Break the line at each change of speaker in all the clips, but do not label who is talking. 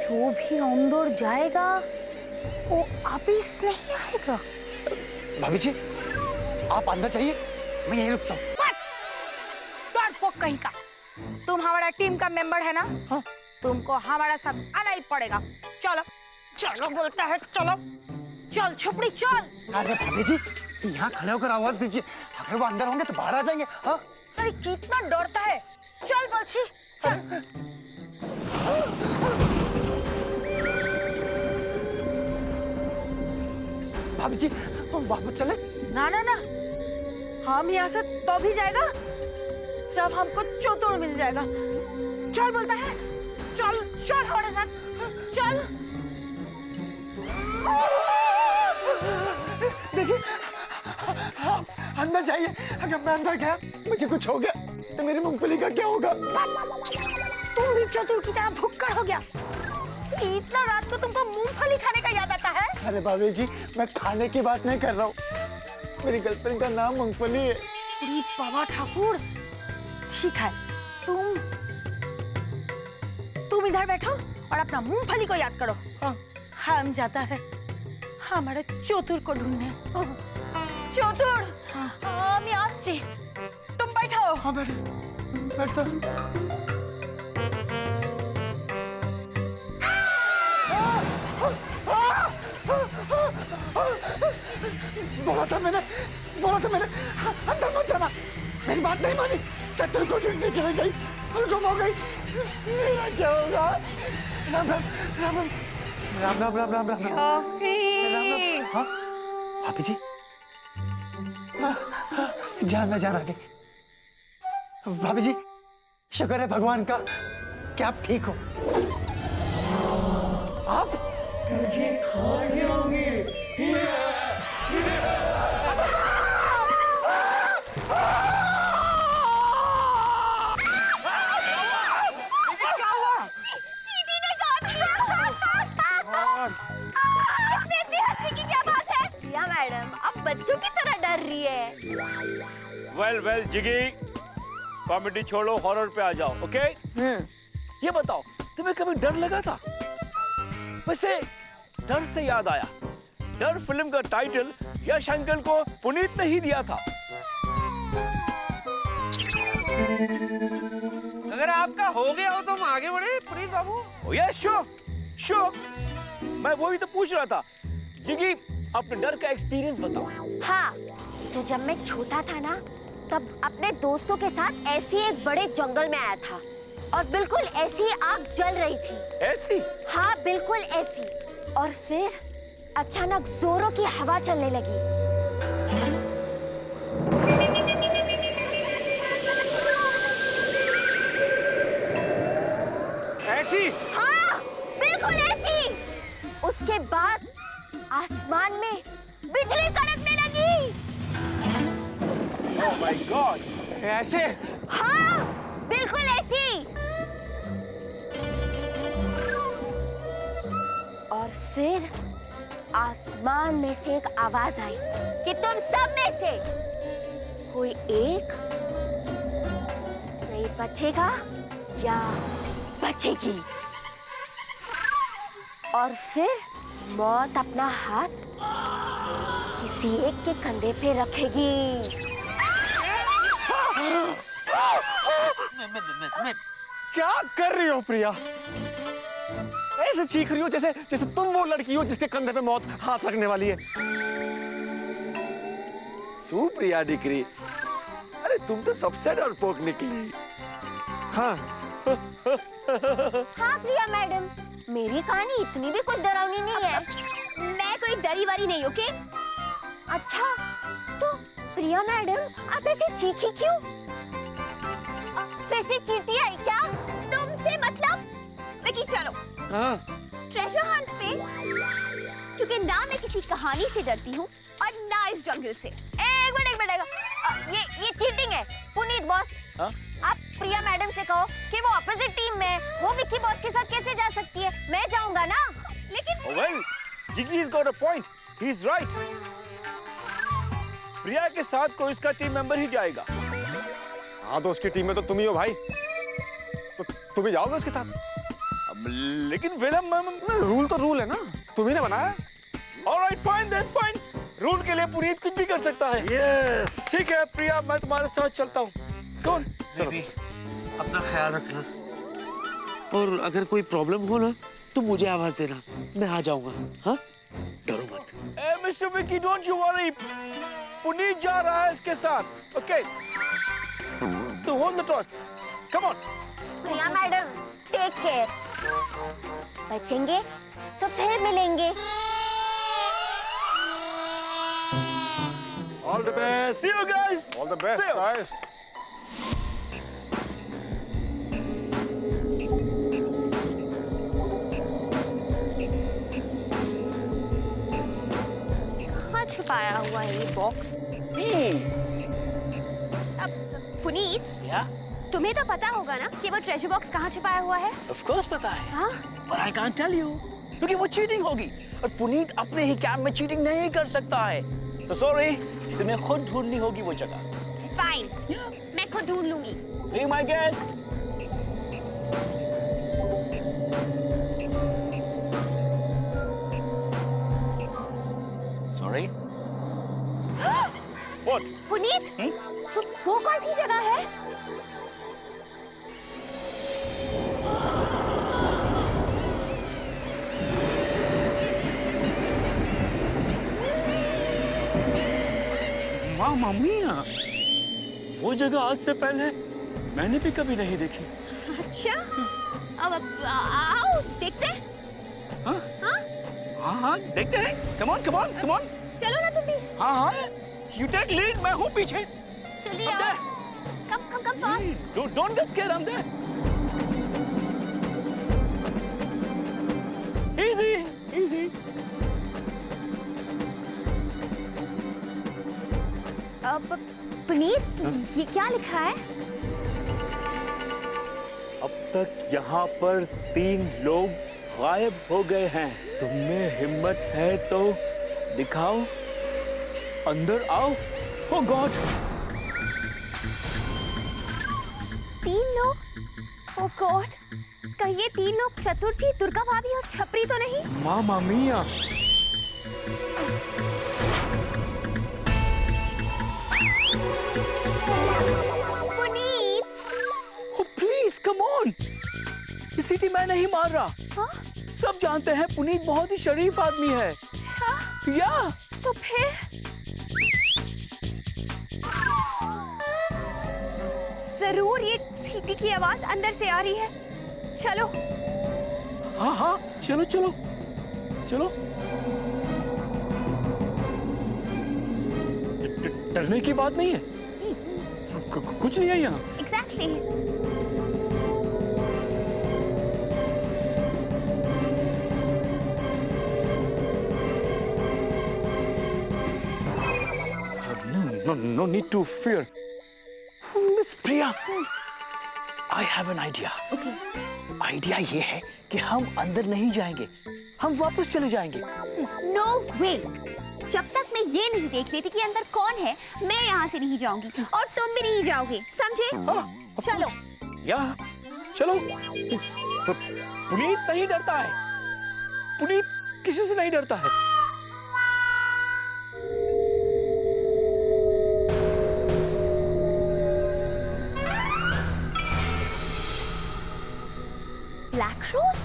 जो भी अंदर जाएगा वो वापिस नहीं आएगा।
भाभी जी आप अंदर जाइए, मैं यहीं रुकता हूँ।
डरपोक कहीं का। तुम हमारा टीम का मेंबर है ना?
हाँ।
तुमको हमारा साथ आना ही पड़ेगा। चलो चलो बोलता है, चलो चल छपड़ी चल।
अरे भाभी जी यहाँ खड़े होकर आवाज दीजिए, अगर वो अंदर होंगे तो बाहर आ जाएंगे। हाँ
अरे कितना डरता है, चल बच्ची चल।
भाभी जी वापस चले?
ना ना ना, हम यहाँ से तो भी जाएगा जब हमको चतुर मिल जाएगा। चल बोलता है, चल चल हमारे साथ चल।
देखिए आप अंदर जाइए, अगर मैं अंदर गया मुझे कुछ हो गया तो मेरी मूंगफली का क्या होगा?
तुम भी चतुर की तरह भुक्कड़ हो गया। इतना रात को तुमको मूंगफली खाने का याद आता है?
अरे भाभी जी मैं खाने की बात नहीं कर रहा हूँ, मेरी गर्लफ्रेंड का नाम मूंगफली है।
अरे बाबा ठाकुर, ठीक है तुम इधर बैठो और अपना मूंगफली को याद करो।
हाँ।
हम जाता है हमारे चतुर को ढूंढने।
हाँ।
चतुर हम आसছি, तुम बैठो।
हाँ बैठो। बोला था मैंने अंदर मत जाना, मेरी बात नहीं मानी, चतुर को ढूंढने के लिए गई और गुम हो गई। मेरा क्या होगा? राम राम राम राम राम राम राम राम राम। हाँ भाभी जी जान में जान आ गई। भाभी जी शुक्र है भगवान का कि आप ठीक हो। आप
मुझे खाने होंगे।
मैडम अब बच्चों की तरह डर रही है।
वेल जिगी, कॉमेडी छोड़ो, हॉरर पे आ जाओ। ओके ये बताओ तुम्हें कभी डर लगा था? वैसे डर से याद आया, डर फिल्म का टाइटल यश अंकल को पुनीत ने ही दिया था।
अगर आपका हो गया हो तो हम आगे बढ़े पुनीत बाबू।
ओ यस श्योर, मैं वही तो पूछ रहा था। जिगी अपने डर का एक्सपीरियंस बताओ।
हाँ, तो जब मैं छोटा था ना तब अपने दोस्तों के साथ ऐसी एक बड़े जंगल में आया था और बिल्कुल ऐसी आग जल रही थी।
ऐसी?
हाँ बिल्कुल ऐसी। और फिर अचानक जोरों की हवा चलने लगी।
ऐसी?
हाँ बिल्कुल ऐसी। उसके बाद आसमान में बिजली कड़कने लगी।
ओह माय गॉड,
ऐसे?
हाँ बिल्कुल ऐसी। और फिर आसमान में से एक आवाज आई कि तुम सब में से कोई एक नहीं बचेगा या बचेगी। और फिर मौत अपना हाथ किसी एक के कंधे पे रखेगी।
क्या कर रही हो प्रिया? ऐसे चीख रही हो जैसे तुम वो लड़की हो जिसके कंधे पे मौत हाथ रखने वाली है।
सुप्रिया दिकरी, अरे तुम तो सबसे डरपोक निकली।
हाँ
हाँ प्रिया मैडम, मेरी कहानी इतनी भी कुछ डरावनी नहीं है। मैं कोई डरी वाली नहीं, ओके? अच्छा तो प्रिया मैडम आप ऐसे चीखी क्यों? फिर से चींटी आई क्या? तुमसे मतलब? विकी चलो ट्रेजर हंट पे, क्योंकि ना मैं किसी कहानी से डरती हूँ और ना इस जंगल से। एक मिनट ये चीटिंग है। पुनीत बॉस, आप प्रिया मैडम से कहो कि वो अपोजिट टीम में है, वो विकी बॉस के साथ कैसे जा सकती है? मैं जाऊंगा ना। लेकिन
वेल जिगी has got a point, he is right। Priya के साथ कोई इसका टीम मेंबर ही जाएगा।
हाँ तो उसकी टीम में तो तुम ही हो भाई, तो तुम ही जाओगे उसके साथ।
अब लेकिन विलम
रूल तो रूल है ना, तुम्ही ने बनाया।
Alright fine then fine, rule के लिए पुनीत कुछ भी कर सकता है।
यस।
ठीक है प्रिया, मैं तुम्हारे साथ चलता हूँ। कौन?
बेबी, अपना ख्याल रखना और अगर कोई प्रॉब्लम हो ना तो मुझे आवाज देना, मैं आ जाऊंगा। हाँ, डरो मत।
ए Mister Vicky, don't you worry, Puneet जा रहा है इसके साथ। ओके, तो hold the torch, come on.
Priya madam, take care. बचेंगे तो फिर मिलेंगे।
All the best.
See you guys.
All the best
See you.
Guys.
कहाँ छुपाया हुआ है ये बॉक्स? अब पुनीत,
या
तुम्हें तो पता होगा ना कि वो ट्रेजर बॉक्स कहाँ छुपाया हुआ है?
ऑफ कोर्स पता है,
हाँ?
पर आई कांट टेल यू क्योंकि वो चीटिंग होगी और पुनीत अपने ही कैब में चीटिंग नहीं कर सकता है। तो सॉरी, तुम्हें खुद ढूंढनी होगी वो जगह।
फाइन, मैं खुद ढूंढ लूंगी।
Be my guest. Sorry. What?
Puneet, वो कौन सी जगह है?
मामा मिया, वो जगह आज से पहले मैंने भी कभी नहीं देखी।
अच्छा, अब आओ देखते हैं।
हाँ
हाँ?
हाँ देखते हैं। Come on come on come on.
चलो ना तुम भी।
हाँ हाँ, यू टेक लीड, मैं हूँ पीछे।
जल्दी आओ। Come fast.
Don't get scared, I'm there. Easy, easy.
अब पुनीत, ये क्या लिखा है?
अब तक यहाँ पर 3 लोग गायब हो गए हैं। तुम में हिम्मत है तो दिखाओ, अंदर आओ। Oh God!
3 लोग? ओह गॉड, कहीं ये 3 लोग चतुर्थी, दुर्गा भाभी और छपरी तो नहीं?
मामा मिया,
Puneet!
oh please come on! ये सीटी मैं नहीं मार रहा।
हाँ?
सब जानते हैं पुनीत बहुत ही शरीफ आदमी है।
अच्छा,
या
तो फिर जरूर ये सीटी की आवाज अंदर से आ रही है। चलो।
हाँ हाँ, चलो चलो चलो। डरने की बात नहीं है, कुछ नहीं है यहाँ।
Exactly.
No need to fear. Miss Priya, I have an idea.
Okay.
Idea ये है कि हम अंदर नहीं जाएंगे, हम वापस चले जाएंगे।
नो वे। जब तक मैं ये नहीं देख लेती कि अंदर कौन है, मैं यहाँ से नहीं जाऊंगी और तुम भी नहीं जाओगे, समझे? चलो।
या चलो। पुनीत नहीं डरता है, पुनीत किसी से नहीं डरता है।
Black rose?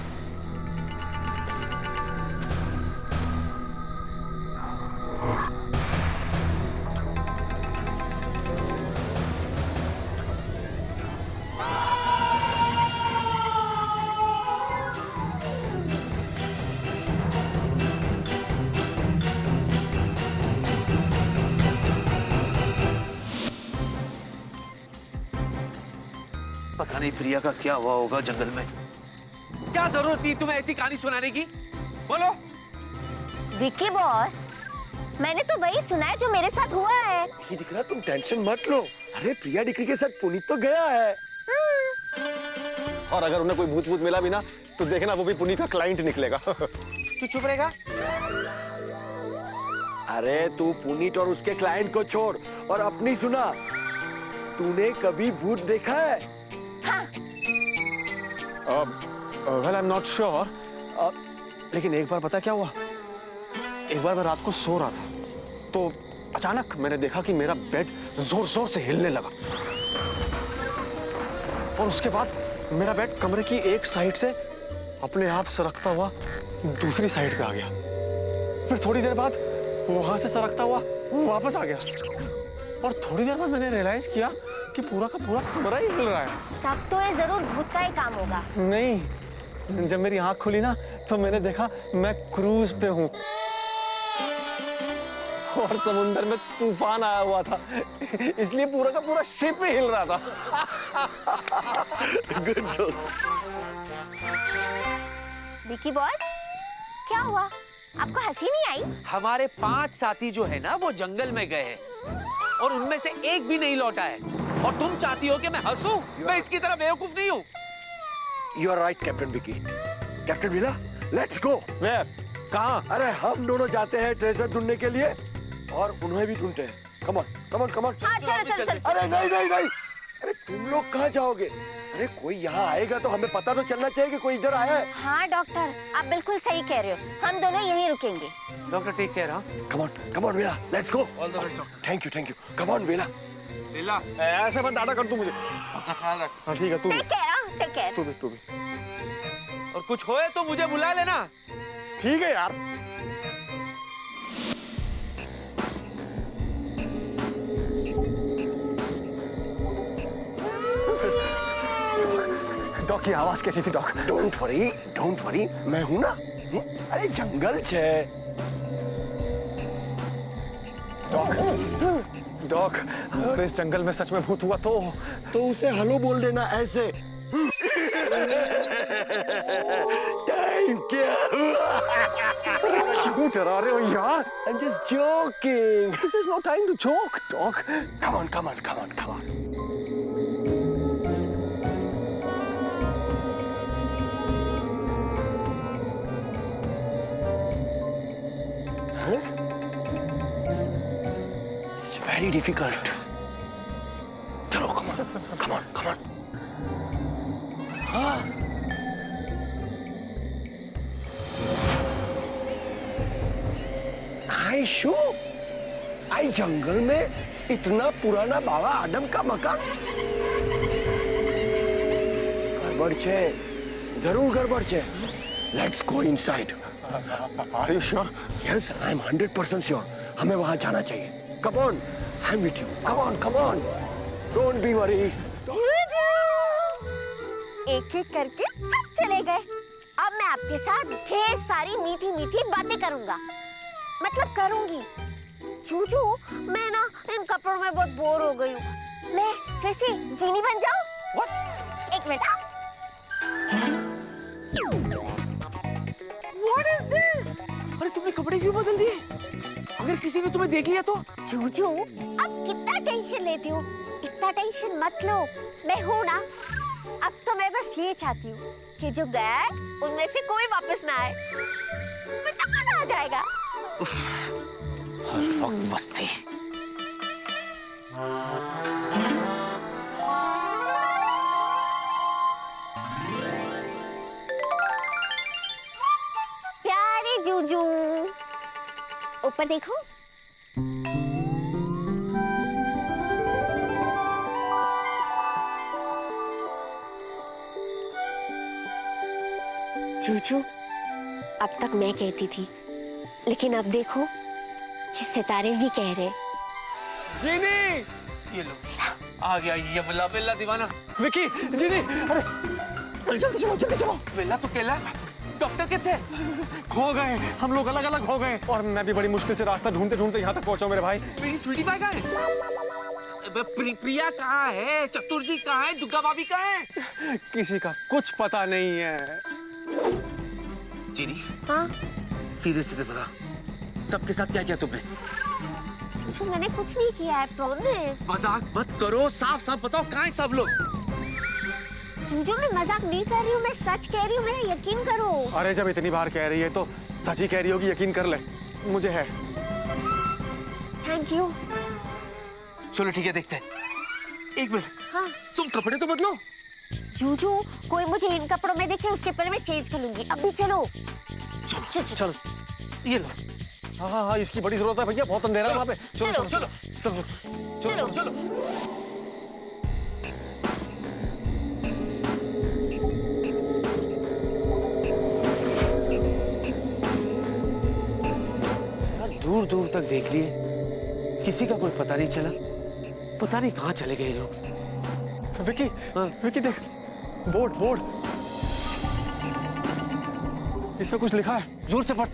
पता नहीं प्रिया का क्या हुआ होगा जंगल में। क्या जरूरत थी तुम्हें ऐसी कहानी सुनाने की? बोलो।
विकी बॉस, मैंने तो वही सुना है जो मेरे साथ हुआ है।
ये दिख रहा, तुम टेंशन मत लो। अरे प्रिया डिक्री के साथ पुनीत तो गया है। और अगर उन्हें कोई भूत भूत मिला भी ना, तो देखना वो भी पुनीत का क्लाइंट निकलेगा।
तू चुप रहेगा?
अरे तू पुनीत और उसके क्लाइंट को छोड़ और अपनी सुना। तूने कभी भूत देखा है?
हाँ।
Well I am not sure, लेकिन एक बार पता क्या हुआ, एक बार मैं रात को सो रहा था तो अचानक मैंने देखा कि मेरा बेड जोर जोर से हिलने लगा और उसके बाद मेरा बेड कमरे की एक साइड से अपने आप सरकता हुआ दूसरी साइड पे आ गया। फिर थोड़ी देर बाद वहां से सरकता हुआ वापस आ गया और थोड़ी देर बाद मैंने रियलाइज किया कि पूरा का पूरा कमरा ही हिल रहा है।
तब तो ये जरूर भूत का ही काम होगा।
नहीं, जब मेरी आंख खुली ना तो मैंने देखा मैं क्रूज पे हूँ और समुंदर में तूफान आया हुआ था, इसलिए पूरा का पूरा शिप ही हिल रहा था।
Good joke.
विकी बॉस, क्या हुआ? आपको हंसी नहीं आई?
हमारे 5 साथी जो है ना वो जंगल में गए हैं और उनमें से एक भी नहीं लौटा है और तुम चाहती हो कि मैं हंसूं? मैं इसकी तरह बेवकूफ नहीं हूँ।
You are right captain Vicky. Captain Vila, let's go.
कहाँ?
अरे हम दोनों जाते हैं ट्रेजर ढूंढने के लिए और उन्हें भी ढूंढते हैं। Come on come on come on.
हाँ, चलो चलो चलो।
अरे नहीं नहीं नहीं, अरे तुम लोग कहाँ जाओगे? अरे कोई यहाँ आएगा तो हमें पता तो चलना चाहिए कि कोई इधर आया है।
हाँ डॉक्टर, आप बिल्कुल सही कह रहे हो, हम दोनों यहीं रुकेंगे।
Doctor take care. हाँ,
come on Vela, let's go.
All the best doctor.
Thank you. Come on Vela.
Leela,
ऐसे मत डांटा कर तू मुझे।
अपना ख्याल रख।
हाँ ठीक है, तू भी
टेक केयर।
तू भी
और कुछ होए तो मुझे बुला लेना।
ठीक है यार। डॉग की आवाज कैसी थी डॉग?
डोंट वरी, मैं हूं ना। अरे जंगल छे।
डॉग, अगर इस जंगल में सच में भूत हुआ तो
उसे हेलो बोल देना ऐसे। टाइम क्या हुआ?
क्यों डरा रहे हो यार?
I'm just joking.
This is no time to joke, dog.
Come on. Huh? It's very difficult. चलो, come on. हाँ. आई जंगल में इतना पुराना बाबा आदम का मकान। गड़बड़ छे, जरूर गड़बड़ छे। Let's go inside.
Are you sure?
Yes, I am 100% sure. हमें वहां जाना चाहिए। Come on, I'm with you. Come on. Don't be worried.
एक एक करके सब चले गए। अब मैं आपके साथ ढेर सारी मीठी मीठी बातें करूंगा, मतलब करूंगी। चूचू, मैं ना इन कपड़ों में बहुत बोर हो गई हूँ। मैं फिर से जीनी बन जाऊं?
What?
एक मिनट।
What is this? अरे तुमने कपड़े क्यों बदल दिए? अगर किसी ने तुम्हें देख लिया तो?
चूचू, अब कितना टेंशन लेती हो? इतना टेंशन मत लो, मैं हूँ ना। अब तो मैं बस ये चाहती हूँ कि जो गया है उनमें से कोई वापस ना आए, फिर तो मजा आ जाएगा।
हर वक्त मस्ती।
प्यारे जूजू, ऊपर देखो। जूजू, अब तक मैं कहती थी, लेकिन अब देखो ये सितारे भी कह रहे।
जीनी, ये लो, आ गया ये बेला दीवाना।
विकी, जीनी, अरे जल्दी चलो।
बेला तो केला, डॉक्टर के थे?
खो गए, हम लोग अलग अलग हो गए और मैं भी बड़ी मुश्किल से रास्ता ढूंढते यहाँ तक पहुंचा। मेरे भाई,
मेरी स्वीटी पाई कहाँ है? प्रिया कहाँ है? चतुर जी कहाँ है? दुर्गा भाभी कहाँ है?
किसी का कुछ पता नहीं है।
जीनी,
हाँ?
सीधे सीधे बता, सबके साथ क्या किया तुमने?
जूजू, मैंने कुछ नहीं किया है, प्रॉमिस।
मजाक मत करो, साफ साफ बताओ कहाँ है सब लोग?
जूजू, मैं मजाक नहीं कर रही हूँ, मैं सच कह रही हूँ, मेरा यकीन करो।
अरे जब इतनी बार कह रही है तो सच ही कह रही होगी, यकीन कर ले, मुझे है।
Thank you.
चलो ठीक है, देखते हैं। एक मिनट,
हाँ?
तुम कपड़े तो बदलो।
जूजू, कोई मुझे इन कपड़ों में देखे उसके पहले मैं चेंज कर लूंगी। अभी चलो।
चलो चलो, ये लो।
हाँ हाँ हाँ, इसकी बड़ी जरूरत है भैया, बहुत अंधेरा है वहाँ पे। चलो चलो
चलो
चलो चलो चलो।
दूर दूर तक देख लिए, किसी का कोई पता नहीं चला। पता नहीं कहाँ चले गए लोग।
विकी,
हाँ।
विकी देख, बोर्ड बोर्ड, इस पे कुछ लिखा है।
जोर से पढ़।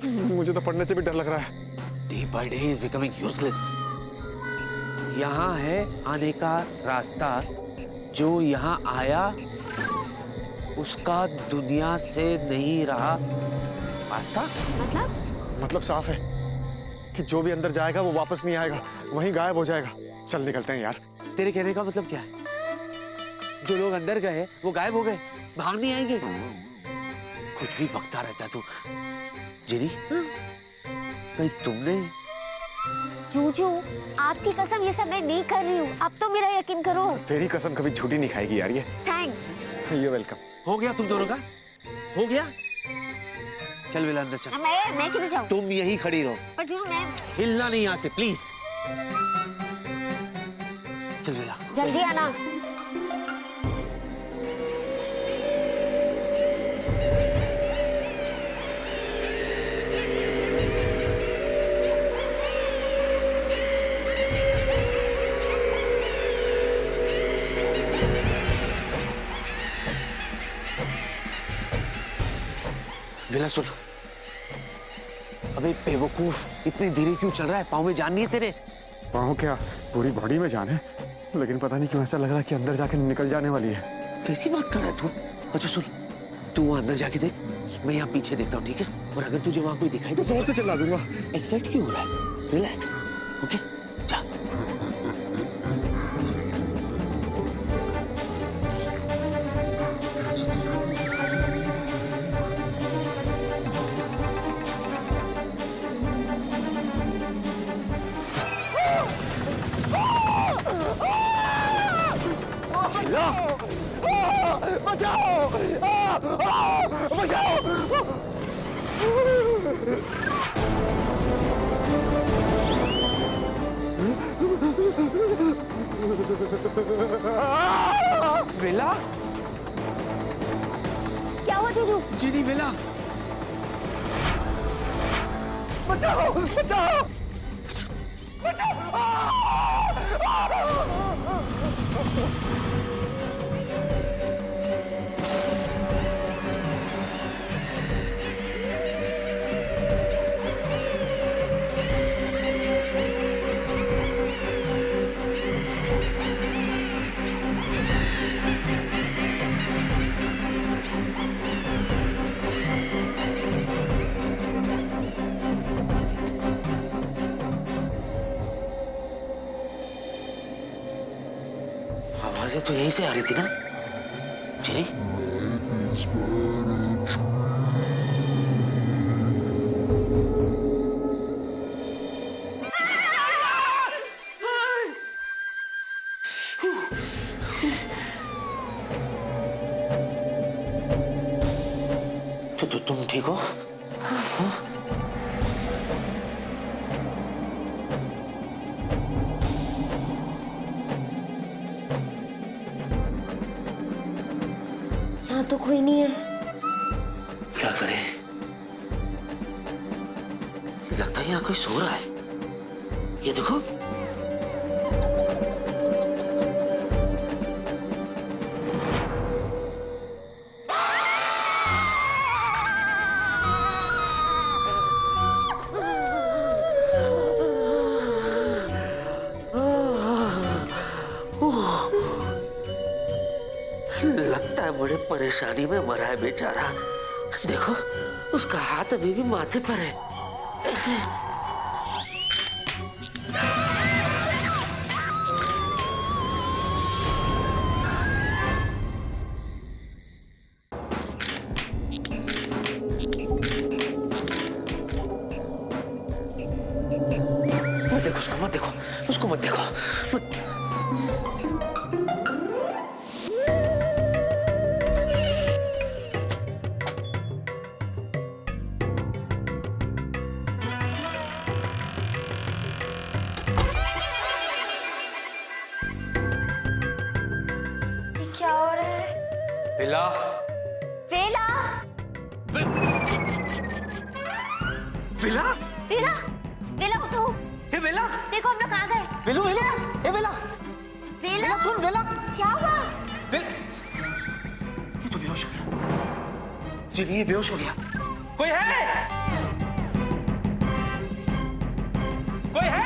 मुझे तो पढ़ने से भी डर लग रहा है।
Day by day is becoming useless. यहाँ है आने का रास्ता, जो यहाँ आया उसका दुनिया से नहीं रहा वास्ता।
मतलब साफ है कि जो भी अंदर जाएगा वो वापस नहीं आएगा, वहीं गायब हो जाएगा। चल निकलते हैं यार।
तेरे कहने का मतलब क्या है? जो लोग अंदर गए वो गायब हो गए, बाहर नहीं आएंगे? कुछ भी बकता रहता है तू। जेरी, कहीं तुमने?
जूजू, आपकी कसम ये सब मैं नहीं कर रही हूँ। अब तो मेरा यकीन करो।
तेरी कसम कभी झूठी नहीं खाएगी यार ये।
थैंक्स।
You welcome.
हो गया तुम दोनों का? हो गया? चल बेला अंदर चल।
मैं किधर जाऊँ?
तुम यही खड़ी रहो,
पर जूजू मैं
हिलना नहीं यहाँ से प्लीज। चल बेला।
जल्दी आना।
बेला सुन, अबे बेवकूफ, इतनी धीरे क्यों चल रहा है? पाँव में जान नहीं है तेरे?
पाँव क्या, पूरी बॉडी में जान है, लेकिन पता नहीं क्यों ऐसा लग रहा है कि अंदर जाके निकल जाने वाली है।
कैसी बात कर रहा है तू? अच्छा सुन, तू वहाँ अंदर जाके देख, मैं यहाँ पीछे देखता हूँ, ठीक है? और अगर तुझे वहाँ कोई दिखाई
तो जोर से चिल्ला दूंगा।
एक्साइट क्यों हो रहा है? Relax, okay? जा।
बचाओ! बचाओ!
बेला?
क्या हुआ जूजू?
जीनी, बेला?
बचाओ! बचाओ!
आवाजें तो यहीं से आ रही थी ना? जी? तो तुम ठीक हो?
यहाँ तो कोई नहीं है।
क्या करें? लगता है यहाँ कोई सो रहा है। ये देखो। लगता है बड़े परेशानी में मरा है बेचारा। देखो, उसका हाथ अभी भी माथे पर है। ऐसे मत देखो उसको, मत देखो उसको, मत देखो। वेला,
वेला,
वेला,
वेला, वेला उठो।
हे वेला,
देखो हम लोग कहाँ गए।
वेलू, वेलू, हे वेला,
वेला,
वेला सुन वेला,
क्या हुआ?
वेला, ये तो बेहोश हो गया। जिनी ये बेहोश हो गया। कोई है? कोई है?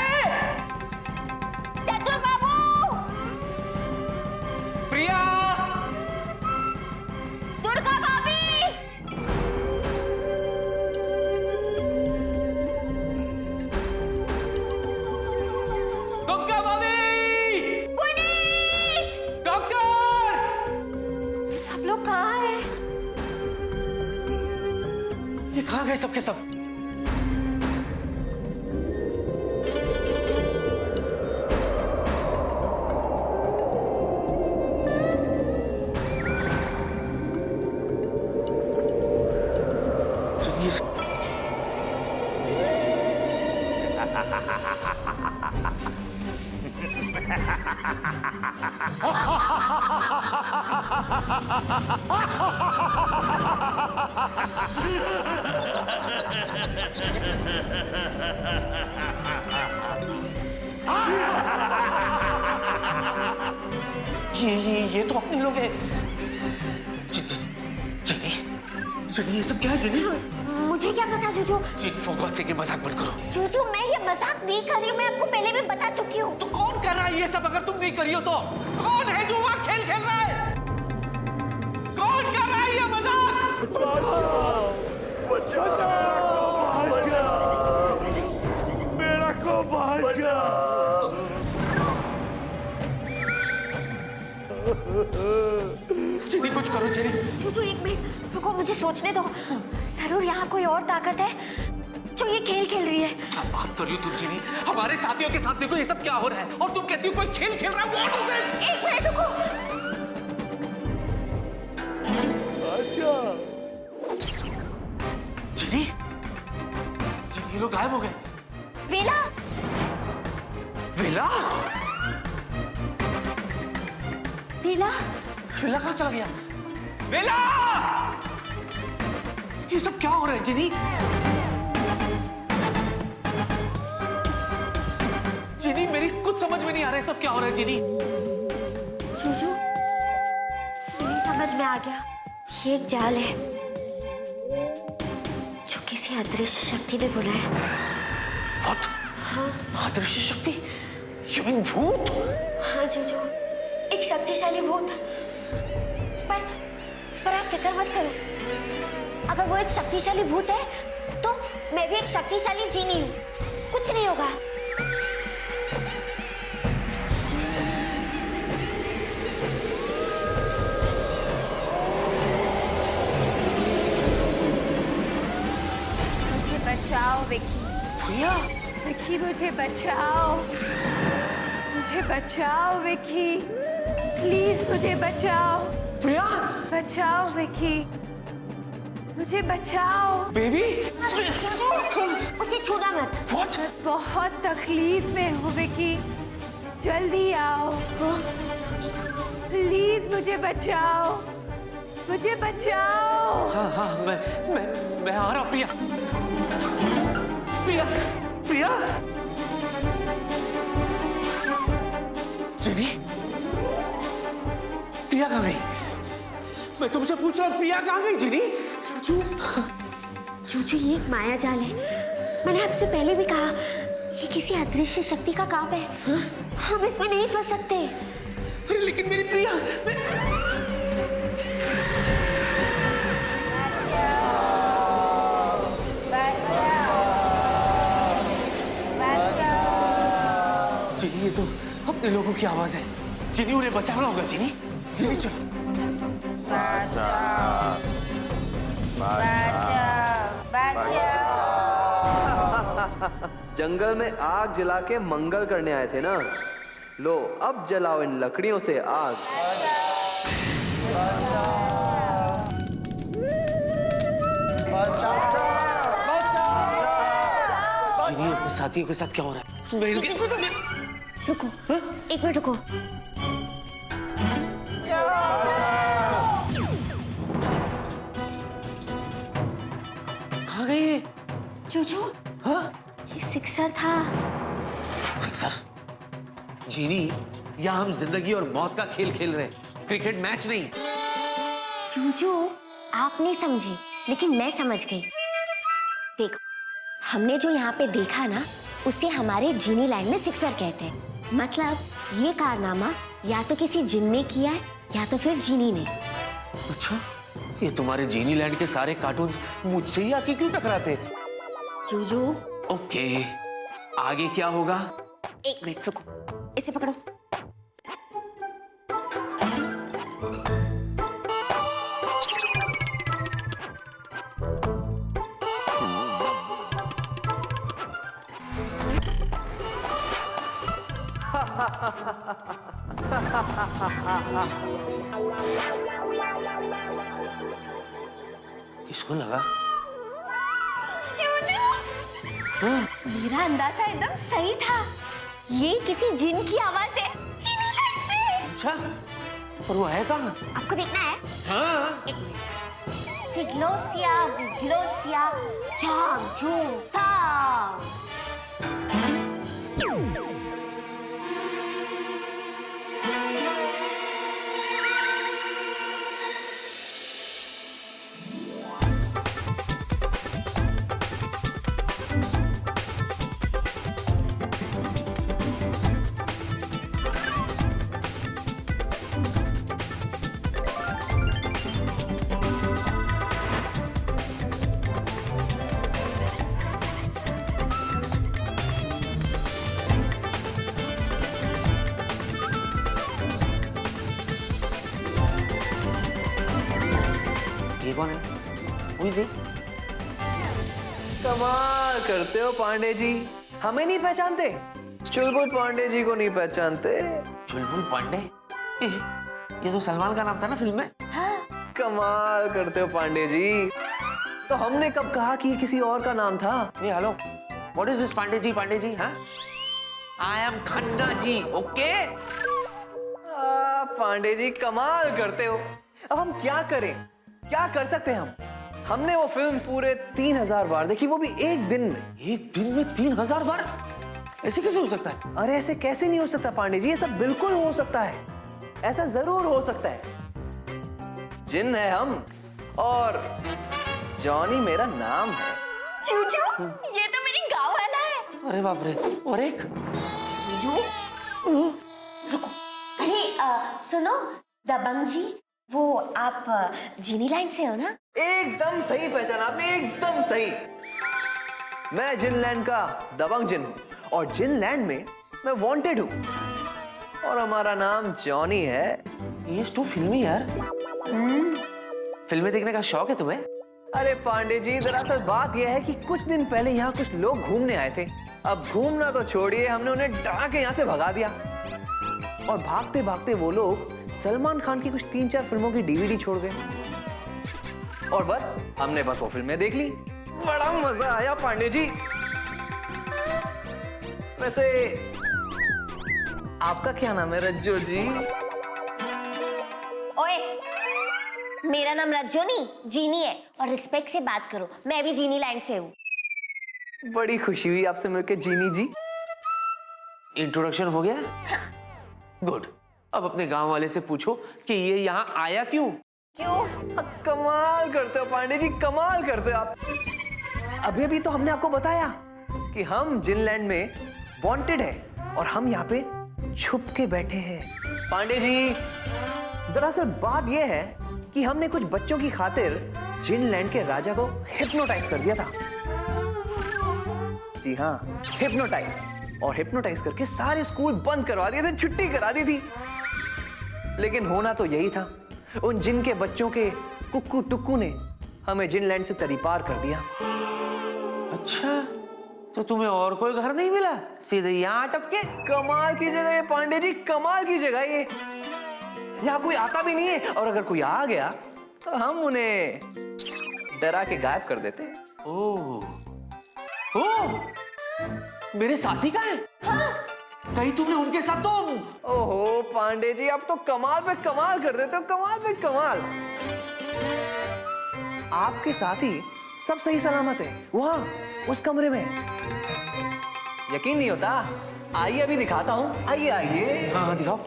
चतुर बाबू,
प्रिया,
दुर्गा भाभी,
दुर्गा भाभी,
पुनीत,
डॉक्टर,
सब लोग कहाँ हैं?
ये कहाँ गए सबके सब? ये तो अपने लोग हैं। जिनी, जिनी ये सब क्या है जिनी?
मुझे क्या पता जूजू?
जिनी फॉर गॉड सेक ये मजाक मत करो।
जूजू मैं ये मजाक नहीं कर रही हूँ, मैं आपको पहले भी बता चुकी हूँ।
तो कौन कर रहा है ये सब? अगर तुम नहीं करी हो तो कौन है जो वहां खेल खेल रहा है? कौन कर रहा है ये मजाक? मेरा को बचा। जिनी कुछ करो जिनी।
जूजू एक मिनट रुको, मुझे सोचने दो। जरूर यहाँ कोई और ताकत है जो ये खेल खेल रही है।
क्या बात कर रही हो तुम जिनी? हमारे साथियों के साथ देखो ये सब क्या हो रहा है और तुम कहती हो कोई खेल खेल रहा है। What is it?
एक मिनट रुको।
जिनी, जिनी ये लोग गायब हो गए।
वेला,
वेला,
वेला,
वेला कहाँ चला गया? वेला! ये सब क्या हो रहा है जिनी? जिनी मेरी कुछ समझ में नहीं आ रहा है सब क्या हो रहा है जिनी।
जूजू मेरी समझ में आ गया, ये एक जाल है जो किसी अदृश्य शक्ति ने बुलाया।
What?
हाँ
अदृश्य शक्ति? You mean भूत?
हाँ जूजू, एक शक्तिशाली भूत। पर आप फिक्र मत करो, अगर वो एक शक्तिशाली भूत है तो मैं भी एक शक्तिशाली जीनी हूँ, कुछ नहीं होगा।
मुझे बचाओ विकी,
प्रिया,
विकी मुझे बचाओ, मुझे बचाओ विकी, प्लीज मुझे बचाओ,
प्रिया,
बचाओ विकी, मुझे बचाओ।
बेबी,
जूजू उसे छूना मत।
What?
मैं बहुत तकलीफ में हूँ विकी, जल्दी आओ, प्लीज मुझे बचाओ, मुझे बचाओ।
हाँ हाँ मैं आ रहा हूँ प्रिया, प्रिया, प्रिया। जिनी, प्रिया कहाँ गई? मैं तुमसे पूछ रहा हूँ प्रिया कहाँ गई जिनी?
जूजू ये एक माया जाल है, मैंने आपसे पहले भी कहा ये किसी अदृश्य शक्ति का काम है। हम इसमें नहीं फंस सकते।
अरे लेकिन मेरी प्रिया, जिनी ये तो अपने लोगों की आवाज है। जिनी उन्हें बचाना होगा जिनी, जिनी चलो।
जंगल में आग जला के मंगल करने आए थे ना, लो अब जलाओ इन लकड़ियों से आग।
जिनी अपने साथियों के साथ क्या हो रहा है?
रुको, एक मिनट रुको।
कहाँ गई ये?
चूचू,
हाँ?
ये सिक्सर था।
सर, जीनी, यहाँ हम जिंदगी और मौत का खेल खेल रहे हैं, क्रिकेट मैच नहीं।
चूचू, आप नहीं समझे, लेकिन मैं समझ गई। देखो, हमने जो यहाँ पे देखा ना, उसे हमारे जीनी लैंड में सिक्सर कहते हैं। मतलब ये कारनामा या तो किसी जिन ने किया है या तो फिर जीनी ने।
अच्छा, ये तुम्हारे जीनी लैंड के सारे कार्टून्स मुझसे ही आके क्यों टकराते?
चूचू,
ओके, आगे क्या होगा?
एक मिनट रुको, इसे पकड़ो।
किसको लगा?
चूचू, मेरा अंदाजा एकदम सही था। ये किसी जिन की आवाज है, जीनी लैंड से।
अच्छा, और वो है कहाँ?
आपको देखना है?
हाँ?
एक मिनट। चिग्लोसिया, विग्लोसिया, झाम झूम था।
ये कौन है? Who is he?
कमाल करते हो पांडे जी, हमें नहीं पहचानते? चुलबुल पांडे जी को नहीं पहचानते?
चुलबुल पांडे? ये तो सलमान का नाम था ना फिल्म में?
कमाल करते हो पांडे जी। तो हमने कब कहा कि ये किसी और का नाम था?
ये hello, what is this Pandey ji? Pandey ji, हाँ? I am Khanna ji, okay?
Pandey ji कमाल करते हो। अब हम क्या करें, क्या कर सकते हैं हम? हमने वो फिल्म पूरे 3000 बार देखी, वो भी एक दिन में।
एक दिन में 3000 बार? ऐसे कैसे हो सकता है?
अरे ऐसे कैसे नहीं हो सकता पांडे जी, ये सब बिल्कुल हो सकता है, ऐसा जरूर हो सकता है। जिन है हम, और जॉनी मेरा नाम है।
चूचू, ये तो मेरी गाँव वाला है।
अरे बाप रे, और एक?
चूचू, रुको। अरे सुनो दबंग जी, वो आप जीनी लैंड से हो ना?
एकदम सही पहचाना आपने, एकदम सही। मैं जिनलैंड का दबंग जिन हूँ, और जिनलैंड में मैं वांटेड हूँ, और हमारा नाम जॉनी है।
ये टू फिल्मी यार। फिल्में देखने का शौक है तुम्हें?
अरे पांडे जी, दरअसल बात यह है कि कुछ दिन पहले यहाँ कुछ लोग घूमने आए थे। अब घूमना तो छोड़िए, हमने उन्हें डरा के यहाँ से भगा दिया, और भागते भागते वो लोग सलमान खान की कुछ 3-4 फिल्मों की डीवीडी छोड़ गए, और बस हमने बस वो फिल्में देख ली। बड़ा मजा आया पांडे जी। वैसे आपका क्या नाम है रज्जो जी?
ओए, मेरा नाम रज्जो नहीं, जीनी है, और रिस्पेक्ट से बात करो, मैं भी जीनी लैंड से हूँ।
बड़ी खुशी हुई आपसे मिलकर जीनी जी।
इंट्रोडक्शन हो गया? गुड। अब अपने गांव वाले से पूछो कि ये यहाँ आया क्यों?
क्यों?
कमाल करते हो पांडे जी, कमाल करते हो आप। अभी अभी तो हमने आपको बताया कि हम जिनलैंड में वांटेड है, और हम यहाँ पे छुप के बैठे हैं। पांडे जी, दरअसल बात यह है कि हमने कुछ बच्चों की खातिर जिनलैंड के राजा को हिप्नोटाइज कर दिया था। जी हाँ, हिप्नोटाइज, और हिप्नोटाइज करके सारे स्कूल बंद करवा दिए थे, छुट्टी करा दी थी। लेकिन होना तो यही था, उन जिन के बच्चों के कुक्कू टुक्कू ने हमें जिनलैंड से तरीपार कर दिया।
अच्छा, तो तुम्हें और कोई घर नहीं मिला, सीधे यहाँ टपके?
कमाल की जगह है पांडे जी, कमाल की जगह ये। यहाँ कोई आता भी नहीं है, और अगर कोई आ गया तो हम उन्हें डरा के गायब कर देते हैं।
ओह, मेरे साथी का है? हाँ। कहीं तुमने उनके साथ तो?
ओहो पांडे जी, आप तो कमाल पे कमाल कर देते हो, कमाल पे कमाल। आपके साथी सब सही सलामत है, वहां उस कमरे में। यकीन नहीं होता? आइए अभी दिखाता हूं। आइए आइए।
हाँ हाँ दिखाओ।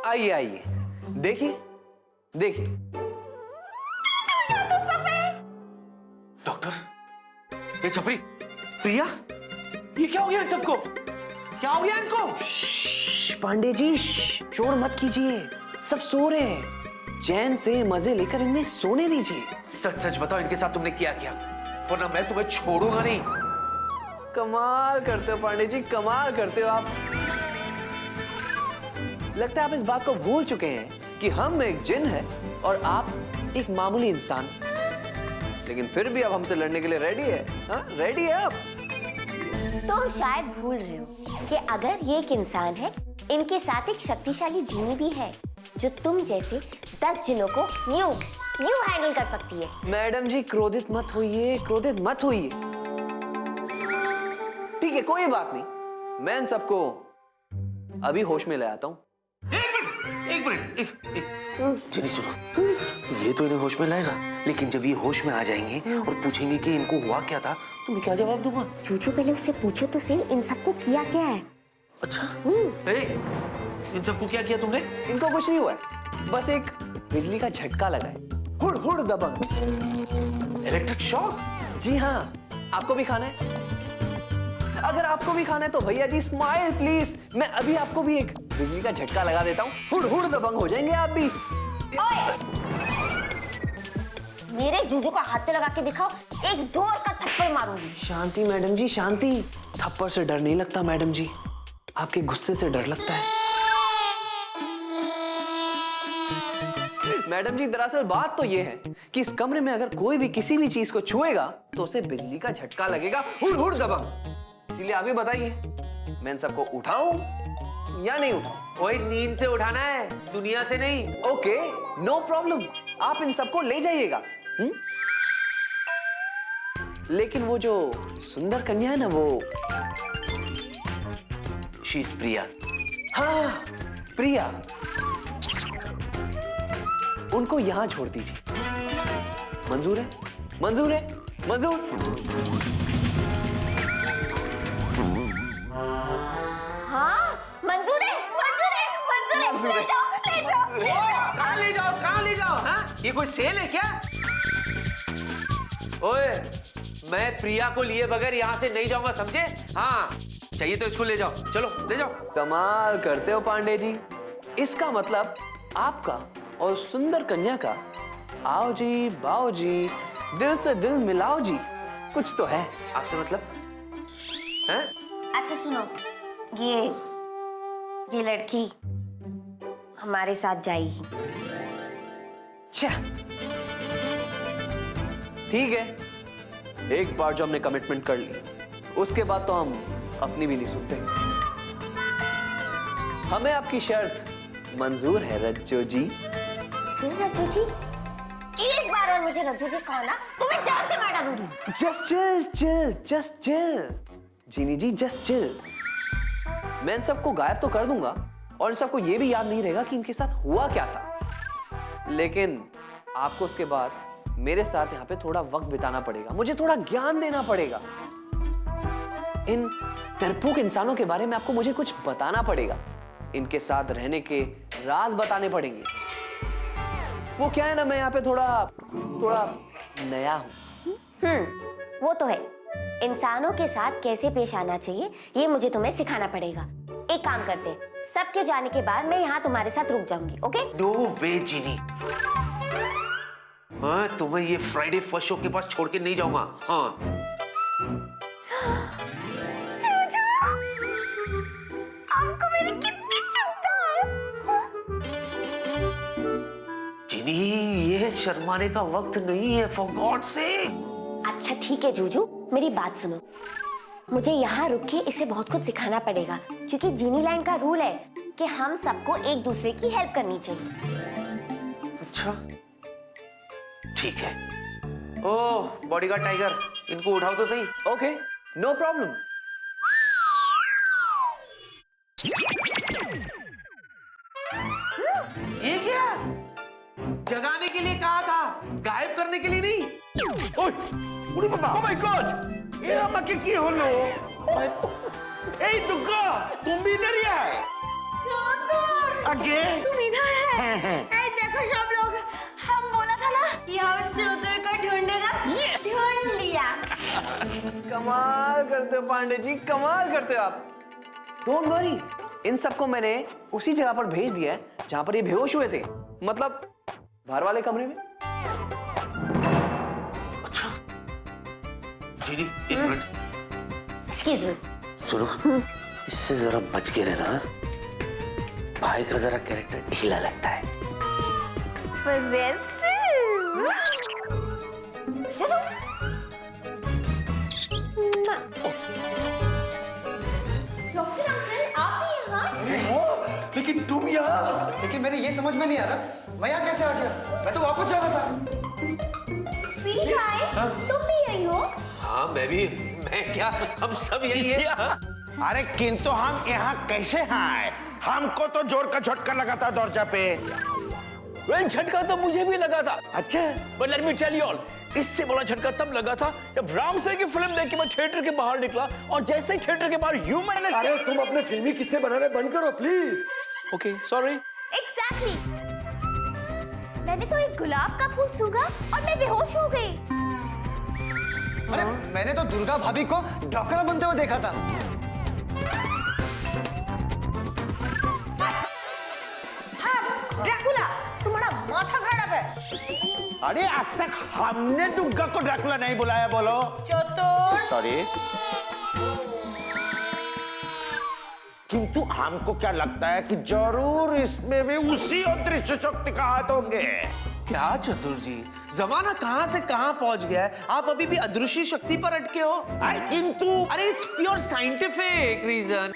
आइए आइए, देखिए देखिए।
डॉक्टर, ये छपरी, प्रिया, ये क्या हो गया इन सबको? क्या हो गया इनको?
पांडे जी शोर मत कीजिए, सब सो रहे हैं। चैन से मजे लेकर इन्हें सोने दीजिए।
सच सच बताओ, इनके साथ तुमने किया क्या? वरना मैं तुम्हें छोड़ूंगा नहीं।
कमाल करते हो पांडे जी, कमाल करते हो आप। लगता है आप इस बात को भूल चुके हैं कि हम एक जिन है और आप एक मामूली इंसान। लेकिन फिर भी अब हमसे लड़ने के लिए रेडी है? हाँ, रेडी है आप?
तुम शायद भूल रहे हो कि अगर ये एक इंसान है, इनके साथ एक शक्तिशाली जीनी भी है जो तुम जैसे 10 जिनों को यूं हैंडल कर सकती है।
मैडम जी क्रोधित मत होइए, क्रोधित मत होइए। ठीक है, कोई बात नहीं, मैं इन सबको अभी होश में ले आता हूं।
एक मिनट, जिनी सुनो, ये तो इन्हें होश में लाएगा, लेकिन जब ये होश में आ जाएंगे और पूछेंगे कि इनको हुआ क्या था, तो मैं क्या जवाब दूंगा?
चूचू पहले उससे पूछो तो सही, इन सबको किया क्या है।
अच्छा, इन सबको क्या किया तुमने?
इनको कुछ नहीं हुआ है, बस एक बिजली का झटका लगा है। हुड़ हुड़ दबंग।
Electric shock?
जी हाँ, आपको भी खाना है? अगर आपको भी खाना है तो भैया जी स्माइल प्लीज, मैं अभी आपको भी एक बिजली का झटका लगा देता हूँ। हुड़ हुड़ दबंग हो जाएंगे आप भी।
ओए! मेरे जूजू को हाथ लगा के दिखाओ, एक जोर का थप्पड़ मारूंगी।
शांति मैडम जी, शांति। थप्पड़ से डर नहीं लगता मैडम जी, आपके गुस्से से डर लगता है। मैडम जी दरअसल बात तो ये है कि इस कमरे में अगर कोई भी किसी भी चीज को छुएगा तो उसे बिजली का झटका लगेगा। हुड़ हुड़ दबंग। इसलिए आप ही बताइए, मैं इन सबको उठाऊं या नहीं उठाऊं?
कोई नींद से उठाना है, दुनिया से नहीं।
ओके, नो प्रॉब्लम, आप इन सबको ले जाइएगा। लेकिन वो जो सुंदर कन्या है ना, वो
शी इज प्रिया।
हाँ, प्रिया, उनको यहां छोड़ दीजिए। मंजूर है? मंजूर है? मंजूर?
हाँ, मंजूर है, मंजूर है, मंजूर है। ले जाओ, ले जाओ, ले जाओ।
कहाँ ले जाओ, कहाँ ले जाओ? हाँ? ये कोई सेल है क्या? ओए, मैं प्रिया को लिए बगैर यहाँ से नहीं जाऊंगा, समझे? हाँ, चाहिए तो इसको ले जाओ, चलो ले जाओ।
कमाल करते हो पांडे जी, इसका मतलब आपका और सुंदर कन्या का आओ जी बाओ जी, दिल से दिल मिलाओ जी, कुछ तो है।
आपसे मतलब? हैं?
अच्छा सुनो, ये लड़की हमारे साथ जाएगी।
अच्छा, ठीक है, एक बार जो हमने कमिटमेंट कर ली, उसके बाद तो हम अपनी भी नहीं सुनते। हमें आपकी शर्त मंजूर है रज्जो जी।
रज्जो जी, एक बार और मुझे रज्जो जी कहो ना, तो मैं जान से मार डालूंगी।
Just chill chill, just chill Jeeni ji, just chill. मैं इन सबको गायब तो कर दूंगा और इन सबको ये भी याद नहीं रहेगा कि इनके साथ हुआ क्या था, लेकिन आपको उसके बाद मेरे साथ यहाँ पे थोड़ा वक्त बिताना पड़ेगा, मुझे थोड़ा ज्ञान देना पड़ेगा। इन डरपोक इंसानों के बारे में आपको मुझे कुछ बताना पड़ेगा, इनके साथ रहने के राज बताने पड़ेंगे। वो क्या है ना, मैं यहाँ पे थोड़ा नया हूं।
वो तो है, इंसानों के साथ कैसे पेश आना चाहिए ये मुझे तुम्हें सिखाना पड़ेगा। एक काम करते हैं, सबके जाने के बाद मैं यहाँ तुम्हारे साथ रुक जाऊंगी, ओके?
नो वे जीनी, मैं तुम्हें ये फ्राइडे फर्स्ट शो के पास छोड़ के नहीं जाऊंगा। हाँ,
आपको मेरी कितनी चिंता है।
जीनी, ये शर्माने का वक्त नहीं है, फॉर गॉड सेक।
अच्छा ठीक है जूजू, मेरी बात सुनो, मुझे यहाँ रुक के इसे बहुत कुछ सिखाना पड़ेगा, क्योंकि जीनी लैंड का रूल है कि हम सबको एक दूसरे की हेल्प करनी चाहिए।
अच्छा, ठीक है। ओह, बॉडीगार्ड टाइगर, इनको उठाओ तो सही।
Okay, no problem.
ये क्या? जगाने के लिए कहा था, गायब करने के लिए नहीं।
ओए,
उड़ी बाबा
oh my God!
ये আমাকে কি হলো এই দুগ্গা তুমি इधर ही है आगे
तुम इधर है
हाँ, हाँ।
ए, देखो सब लोग, हम बोला था ना कि हम चौधर को ढूंढेगा। ढूंढ लिया।
कमाल करते हो पांडे जी, कमाल करते हो आप। डोंट वरी, इन सबको मैंने उसी जगह पर भेज दिया है जहां पर ये बेहोश हुए थे, मतलब बाहर वाले कमरे में।
अच्छा जीनी, एक मिनट
एक्सक्यूज मी।
सुनो, इससे जरा बच के रहना। भाई का जरा कैरेक्टर ढीला लगता है।
डॉक्टर अंकल, आप भी यहाँ?
लेकिन तुम यहाँ लेकिन मेरे ये समझ में नहीं आ रहा मैं यहाँ कैसे आ गया मैं तो वापस जा रहा था
स्वीट भाई, तुम भी यही हो?
हाँ मैं भी, मैं क्या, हम सब यही है।
अरे किंतु हम यहाँ कैसे आए हमको तो जोर का झटका लगा था दरजा पे
वेल, झटका तो मुझे भी लगा था।
अच्छा
But let me tell you all, इससे बड़ा झटका तब लगा था जब राम से की फिल्म देख के मैं थिएटर के बाहर निकला और जैसे ही थिएटर के बाहर ह्यूमन।
अरे तुम अपने फिल्मी किस्से बनाने बंद करो प्लीज।
Okay sorry.
एग्जैक्टली। मैंने तो एक गुलाब का फूल सूंघा और मैं बेहोश हो गई।
अरे मैंने तो दुर्गा भाभी को डॉक्टर बनते हुए देखा था
ड्रैकुला, तुम्हारा माथा खराब है।
अरे आज तक हमने दुर्गा को ड्रैकुला नहीं बुलाया बोलो
चतुर।
सॉरी किंतु हमको क्या लगता है कि जरूर इसमें भी उसी अदृश्य शक्ति का हाथ होंगे
क्या चतुर जी, जमाना कहां से कहां पहुंच गया है, आप अभी भी अदृश्य शक्ति पर अटके हो।
किंतु
अरे इट्स प्योर साइंटिफिक रीजन।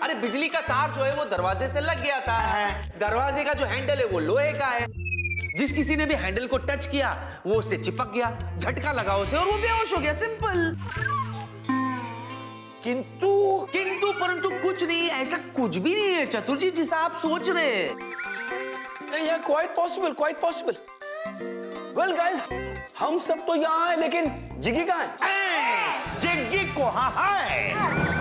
अरे बिजली का तार जो है वो दरवाजे से लग गया था, दरवाजे का जो हैंडल है वो लोहे का है, जिस किसी ने भी हैंडल को टच किया वो उससे चिपक गया, झटका लगा उसे और वो बेहोश हो गया, सिंपल।
किंतु
किंतु परंतु कुछ नहीं, ऐसा कुछ भी नहीं है चतुर जी जिसा आप सोच रहे हैं।
Yeah, quite possible, quite possible. Well guys, हम सब तो यहाँ हैं, लेकिन जिग्गी कहाँ है?
जिग्गी को हाँ है